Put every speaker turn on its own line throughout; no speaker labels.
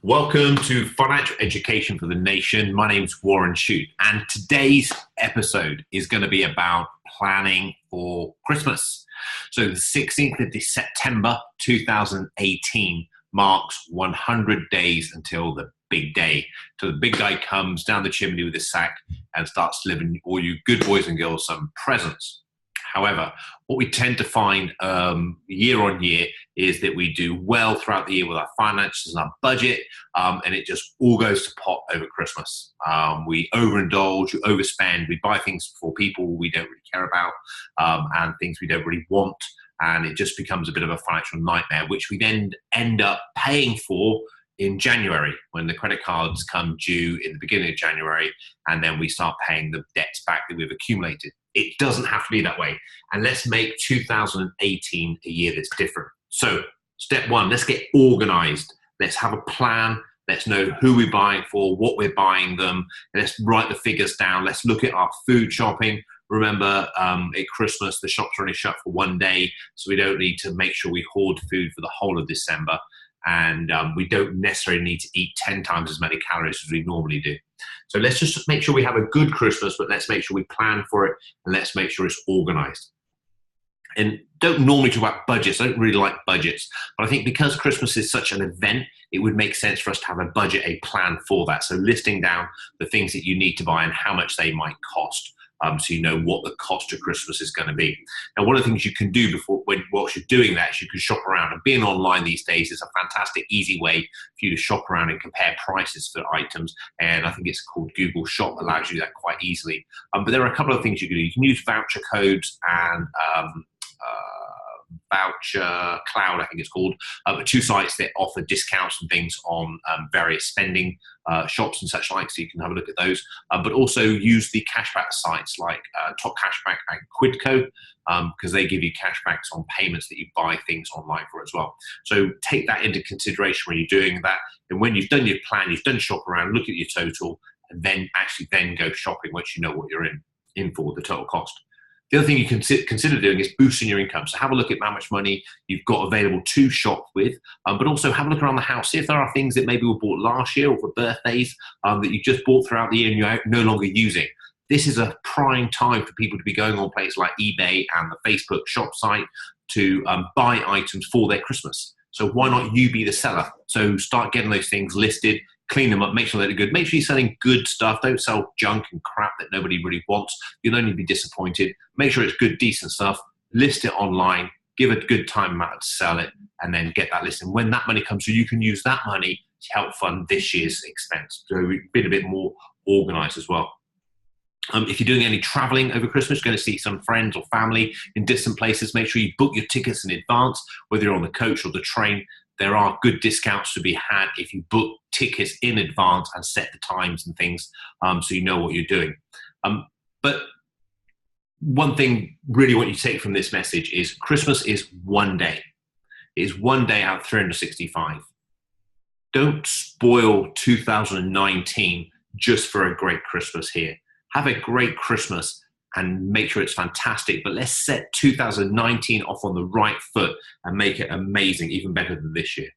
Welcome to Financial Education for the Nation. My name's Warren Shute, and today's episode is going to be about planning for Christmas. So the 16th of September 2018 marks 100 days until the big day. So the big guy comes down the chimney with his sack and starts delivering all you good boys and girls some presents. However, what we tend to find year on year is that we do well throughout the year with our finances and our budget, and it just all goes to pot over Christmas. We overindulge, we overspend, we buy things for people we don't really care about, and things we don't really want, and it just becomes a bit of a financial nightmare, which we then end up paying for in January when the credit cards come due in the beginning of January, and then we start paying the debts back that we've accumulated. It doesn't have to be that way. And let's make 2018 a year that's different. So step one, let's get organized. Let's have a plan. Let's know who we're buying for, what we're buying them. Let's write the figures down. Let's look at our food shopping. Remember, at Christmas, the shops are only shut for one day, so we don't need to make sure we hoard food for the whole of December. And we don't necessarily need to eat 10 times as many calories as we normally do. So let's just make sure we have a good Christmas, but let's make sure we plan for it, and let's make sure it's organized. And don't normally talk about budgets. I don't really like budgets, but I think because Christmas is such an event, it would make sense for us to have a budget, a plan for that. So listing down the things that you need to buy and how much they might cost. So you know what the cost of Christmas is going to be. Now, one of the things you can do whilst you're doing that is you can shop around. And being online these days is a fantastic, easy way for you to shop around and compare prices for items. And I think it's called Google Shop, allows you that quite easily. But there are a couple of things you can do. You can use voucher codes and Voucher Cloud, I think it's called, two sites that offer discounts and things on various spending shops and such like, so you can have a look at those. But also use the cashback sites like Top Cashback and Quidco, because they give you cashbacks on payments that you buy things online for as well. So take that into consideration when you're doing that. And when you've done your plan, you've done shop around, look at your total, and then go shopping once you know what you're in for, the total cost. The other thing you can consider doing is boosting your income. So have a look at how much money you've got available to shop with, but also have a look around the house. See if there are things that maybe were bought last year or for birthdays that you just bought throughout the year and you're no longer using. This is a prime time for people to be going on places like eBay and the Facebook shop site to buy items for their Christmas. So why not you be the seller? So start getting those things listed, clean them up, make sure they're good. Make sure you're selling good stuff. Don't sell junk and crap that nobody really wants. You'll only be disappointed. Make sure it's good, decent stuff. List it online. Give a good time amount to sell it, and then get that listing. When that money comes through, you can use that money to help fund this year's expense. So we've been a bit more organized as well. If you're doing any traveling over Christmas, going to see some friends or family in distant places, make sure you book your tickets in advance, whether you're on the coach or the train. There are good discounts to be had if you book tickets in advance and set the times and things, so you know what you're doing. But one thing really what you take from this message is Christmas is one day. It is one day out of 365. Don't spoil 2019 just for a great Christmas here. Have a great Christmas and make sure it's fantastic, but let's set 2019 off on the right foot and make it amazing, even better than this year.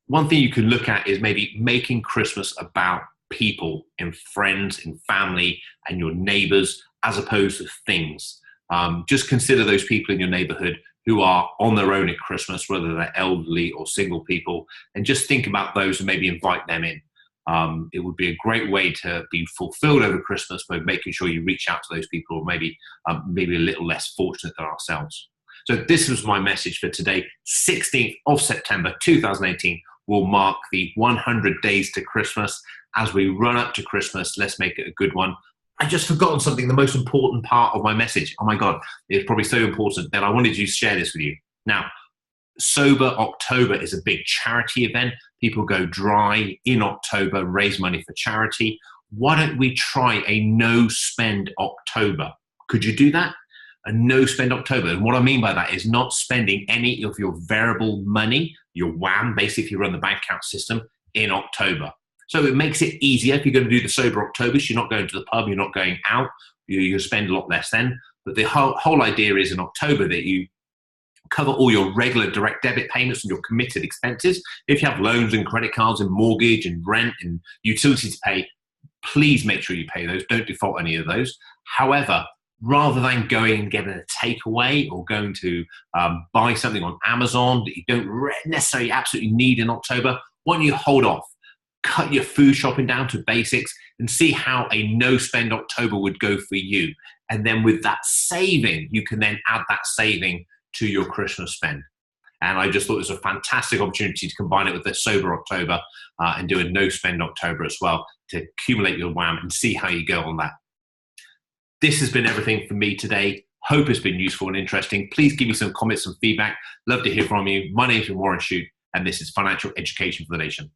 One thing you can look at is maybe making Christmas about people and friends and family and your neighbors as opposed to things. Just consider those people in your neighborhood who are on their own at Christmas, whether they're elderly or single people, and just think about those and maybe invite them in. It would be a great way to be fulfilled over Christmas by making sure you reach out to those people who are maybe a little less fortunate than ourselves. So this was my message for today. 16th of September 2018 will mark the 100 days to Christmas. As we run up to Christmas, let's make it a good one. I just forgotten something, the most important part of my message. Oh my God, it's probably so important that I wanted to share this with you. Now, Sober October is a big charity event. People go dry in October, raise money for charity. Why don't we try a no-spend October? Could you do that? A no-spend October. And what I mean by that is not spending any of your variable money, your WAM, basically if you run the bank account system, in October. So it makes it easier if you're going to do the Sober October. So you're not going to the pub, you're not going out, you spend a lot less then. But the whole idea is in October that you cover all your regular direct debit payments and your committed expenses. If you have loans and credit cards and mortgage and rent and utilities to pay, please make sure you pay those. Don't default any of those. However, rather than going and getting a takeaway or going to buy something on Amazon that you don't necessarily absolutely need in October, why don't you hold off? Cut your food shopping down to basics and see how a no-spend October would go for you. And then with that saving, you can then add that saving to your Christmas spend. And I just thought it was a fantastic opportunity to combine it with the sober October and do a no-spend October as well to accumulate your WAM and see how you go on that. This has been everything for me today. Hope it's been useful and interesting. Please give me some comments and feedback. Love to hear from you. My name is Warren Shute, and this is Financial Education for the Nation.